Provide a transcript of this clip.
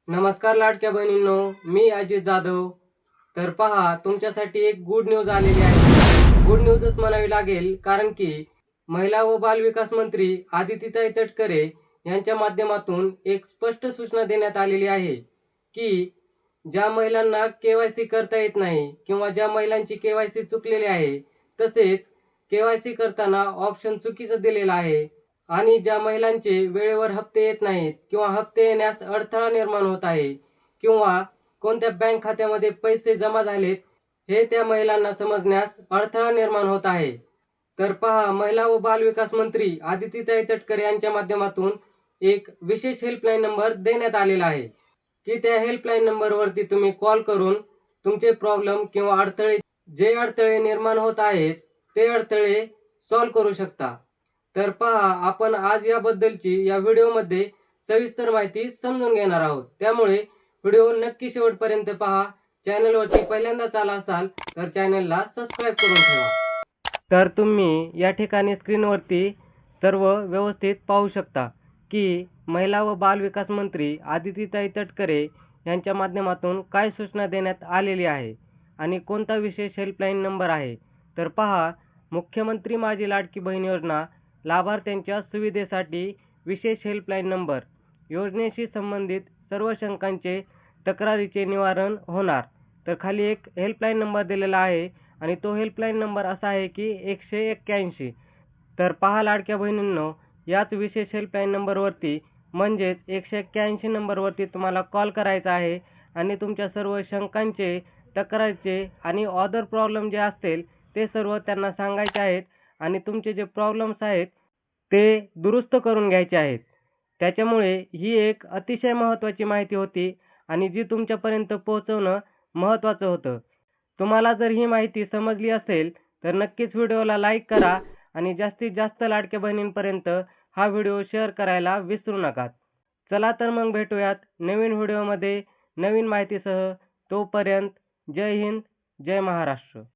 नमस्कार लाडक्या बहिणींनो, मी अजित जाधव. तर पहा, तुमच्यासाठी एक गुड न्यूज आलेली आहे. गुड न्यूजच म्हणावी लागेल, कारण की महिला व बालविकास मंत्री आदितीताई तटकरे यांच्या माध्यमातून एक स्पष्ट सूचना देण्यात आलेली आहे की ज्या महिलांना केवायसी करता येत नाही किंवा ज्या महिलांची केवायसी चुकलेली आहे, तसेच केवायसी करताना ऑप्शन चुकीचं दिलेलं आहे आणि ज्या महिलांचे वेळेवर हप्ते येत नाहीत किंवा हप्ते येण्यास अडथळा निर्माण होत आहे किंवा कोणत्या बँक खात्यामध्ये पैसे जमा झालेत हे त्या महिलांना समजण्यास अडथळा निर्माण होत आहे. तर पहा, महिला व बालविकास मंत्री आदितीताई तटकरे यांच्या माध्यमातून एक विशेष हेल्पलाईन नंबर देण्यात आलेला आहे की त्या हेल्पलाईन नंबरवरती तुम्ही कॉल करून तुमचे प्रॉब्लेम किंवा अडथळे निर्माण होत आहेत ते अडथळे सॉल्व्ह करू शकता. तर पहा, आपण आज याबद्दलची या व्हिडिओमध्ये सविस्तर माहिती समजून घेणार आहोत. त्यामुळे व्हिडिओ नक्की शेवटपर्यंत पहा. चॅनलवरती पहिल्यांदाच आला असाल तर चॅनलला सबस्क्राईब करून ठेवा. तर तुम्ही या ठिकाणी स्क्रीनवरती सर्व व्यवस्थित पाहू शकता की महिला व बाल विकास मंत्री आदितीताई तटकरे यांच्या माध्यमातून काय सूचना देण्यात आलेली आहे आणि कोणता विशेष हेल्पलाईन नंबर आहे. तर पहा, मुख्यमंत्री माझी लाडकी बहीण योजना लाभार्थ्यांच्या सुविधेसाठी विशेष हेल्पलाईन नंबर. योजनेशी संबंधित सर्व शंकांचे तक्रारीचे निवारण होणार. तर खाली एक हेल्पलाईन नंबर दिलेला आहे आणि तो हेल्पलाईन नंबर असा आहे की 181. तर पहा लाडक्या बहिणींनो, याच विशेष हेल्पलाईन नंबरवरती म्हणजेच 181 नंबरवरती तुम्हाला कॉल करायचा आहे आणि तुमच्या सर्व शंकांचे, तक्रारीचे आणि अदर प्रॉब्लेम जे असतील ते सर्व त्यांना सांगायचे आहेत आणि तुमचे जे प्रॉब्लेम्स आहेत ते दुरुस्त करून घ्यायचे आहेत. त्याच्यामुळे ही एक अतिशय महत्त्वाची माहिती होती आणि जी तुमच्यापर्यंत पोहोचवणं महत्त्वाचं होतं. तुम्हाला जर ही माहिती समजली असेल तर नक्कीच व्हिडिओला लाईक करा आणि जास्तीत जास्त लाडक्या बहिणींपर्यंत हा व्हिडिओ शेअर करायला विसरू नका. चला तर मग भेटूयात नवीन व्हिडिओमध्ये नवीन माहितीसह. तोपर्यंत जय हिंद, जय महाराष्ट्र.